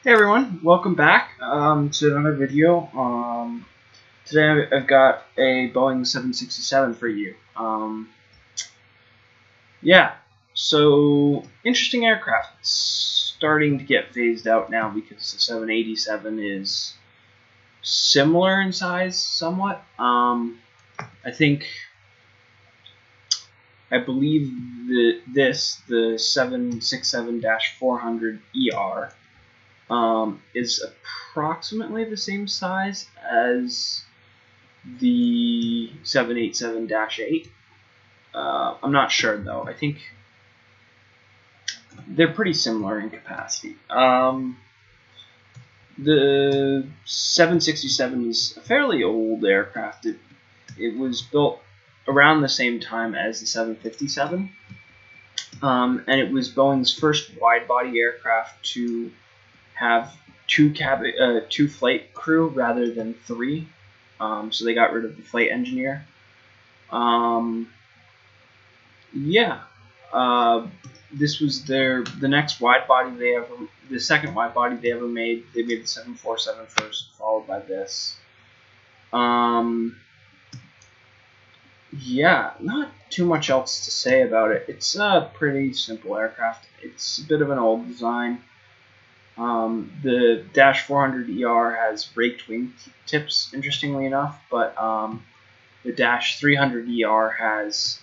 Hey everyone, welcome back to another video. Today I've got a Boeing 767 for you. So interesting aircraft. It's starting to get phased out now because the 787 is similar in size somewhat. I believe the 767-400ER is approximately the same size as the 787-8. I'm not sure though. I think they're pretty similar in capacity. The 767 is a fairly old aircraft. It was built around the same time as the 757, and it was Boeing's first wide-body aircraft to have two flight crew rather than three. So they got rid of the flight engineer. This was the next wide body the second wide body they ever made. They made the 747 first, followed by this. Not too much else to say about it. It's a pretty simple aircraft. It's a bit of an old design. The Dash 400ER has raked wing tips, interestingly enough, but the Dash 300ER has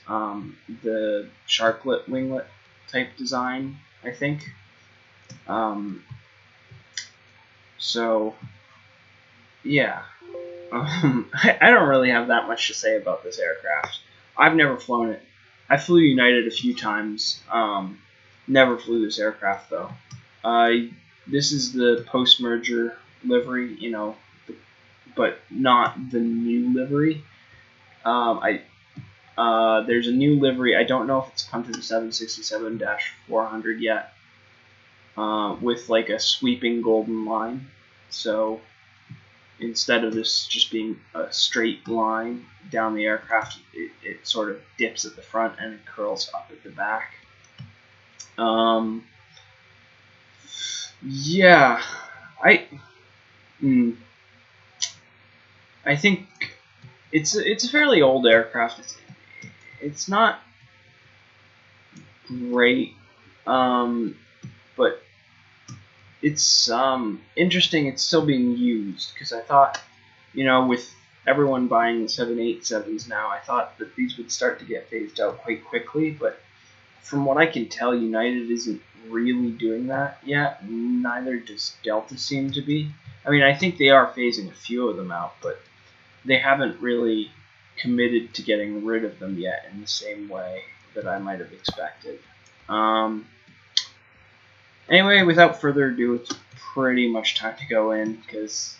the sharklet winglet type design, I think. I don't really have that much to say about this aircraft. I've never flown it. I flew United a few times. Never flew this aircraft though. This is the post-merger livery, but not the new livery. There's a new livery. I don't know if it's come to the 767-400 yet, with like a sweeping golden line. So instead of this just being a straight line down the aircraft, it sort of dips at the front and it curls up at the back. I think it's a fairly old aircraft. It's not great, but it's interesting. It's still being used because I thought, with everyone buying the 787s now, I thought that these would start to get phased out quite quickly. But from what I can tell, United isn't really doing that yet. Neither does Delta seem to be. I mean, I think they are phasing a few of them out, but they haven't really committed to getting rid of them yet in the same way that I might have expected. Anyway, without further ado, it's pretty much time to go in because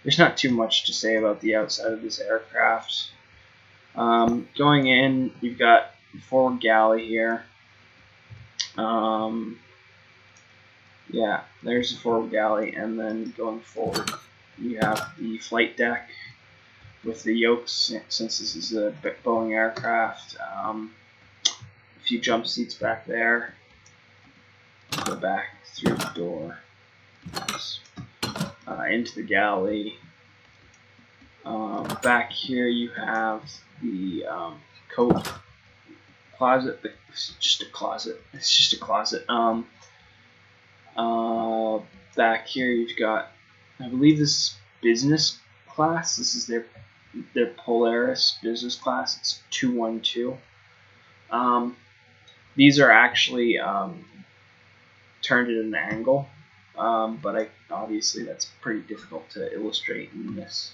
there's not too much to say about the outside of this aircraft. Going in, you've got the forward galley here. There's the forward galley, and then going forward, you have the flight deck with the yokes, since this is a Boeing aircraft. A few jump seats back there. Go back through the door, into the galley. Back here you have the coat closet. It's just a closet. Back here you've got, I believe this is business class. This is their Polaris business class. It's 212. These are actually turned at an angle, but obviously that's pretty difficult to illustrate in this.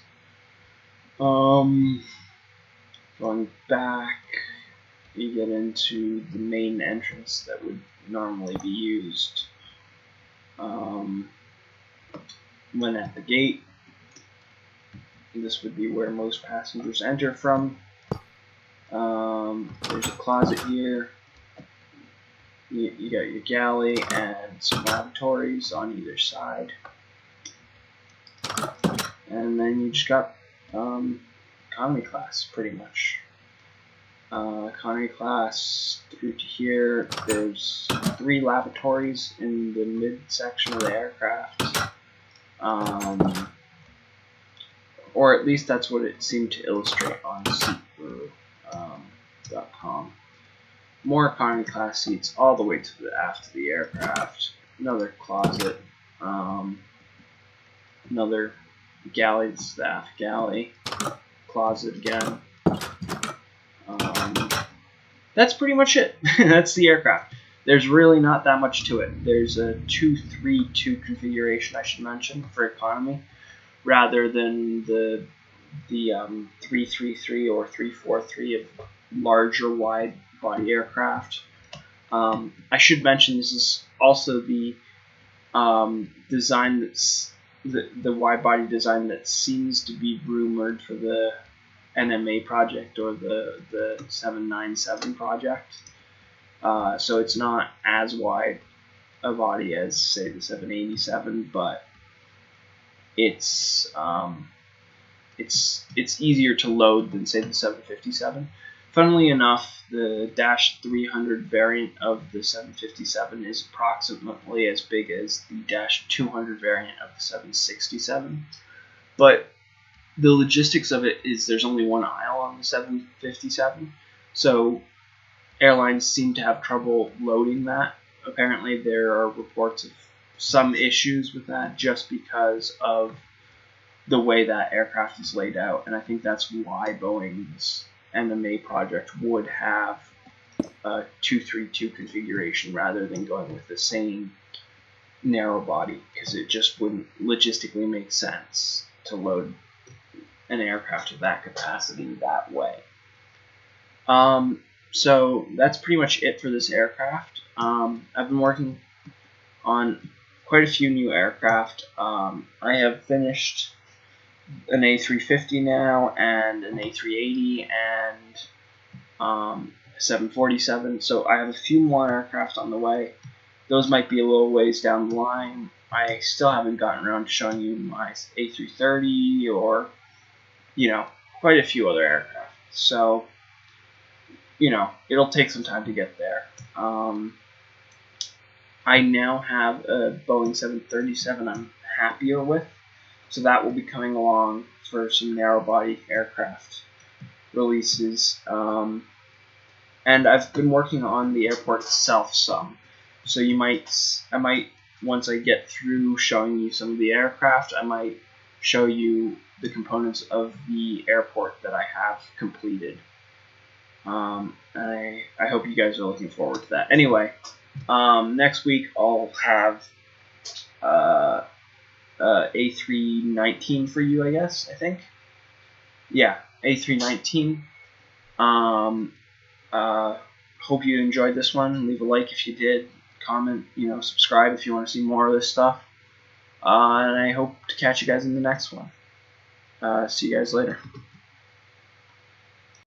Going back, you get into the main entrance that would normally be used when at the gate. This would be where most passengers enter from. There's a closet here. You got your galley and some lavatories on either side. And then you just got economy class, pretty much. Economy class through to here. There's 3 lavatories in the midsection of the aircraft. or at least that's what it seemed to illustrate on seatbrew.com. More economy class seats all the way to the aft of the aircraft. Another closet. Another galley. This is the aft galley. Closet again. That's pretty much it. That's the aircraft. There's really not that much to it. There's a 232 configuration, I should mention, for economy, rather than the 333 or 343 of larger wide body aircraft. I should mention this is also the design that's the wide body design that seems to be rumored for the NMA project or the 797 project. So it's not as wide a body as, say, the 787, but it's easier to load than, say, the 757. Funnily enough, the Dash 300 variant of the 757 is approximately as big as the Dash 200 variant of the 767, but the logistics of it is there's only one aisle on the 757, so airlines seem to have trouble loading that. Apparently there are reports of some issues with that just because of the way that aircraft is laid out, and I think that's why Boeing's NMA project would have a 232 configuration rather than going with the same narrow body, because it just wouldn't logistically make sense to load an aircraft of that capacity that way. So that's pretty much it for this aircraft. I've been working on quite a few new aircraft. I have finished an A350 now, and an A380, and a 747. So I have a few more aircraft on the way. Those might be a little ways down the line. I still haven't gotten around to showing you my A330 or, quite a few other aircraft. So, it'll take some time to get there. I now have a Boeing 737 I'm happier with. So that will be coming along for some narrow-body aircraft releases. And I've been working on the airport itself some. So I might, once I get through showing you some of the aircraft, I might show you the components of the airport that I have completed. And I hope you guys are looking forward to that. Anyway, next week I'll have A319 for you, I guess, I think. Yeah, A319. Hope you enjoyed this one. Leave a like if you did. Comment, subscribe if you want to see more of this stuff. And I hope to catch you guys in the next one. See you guys later.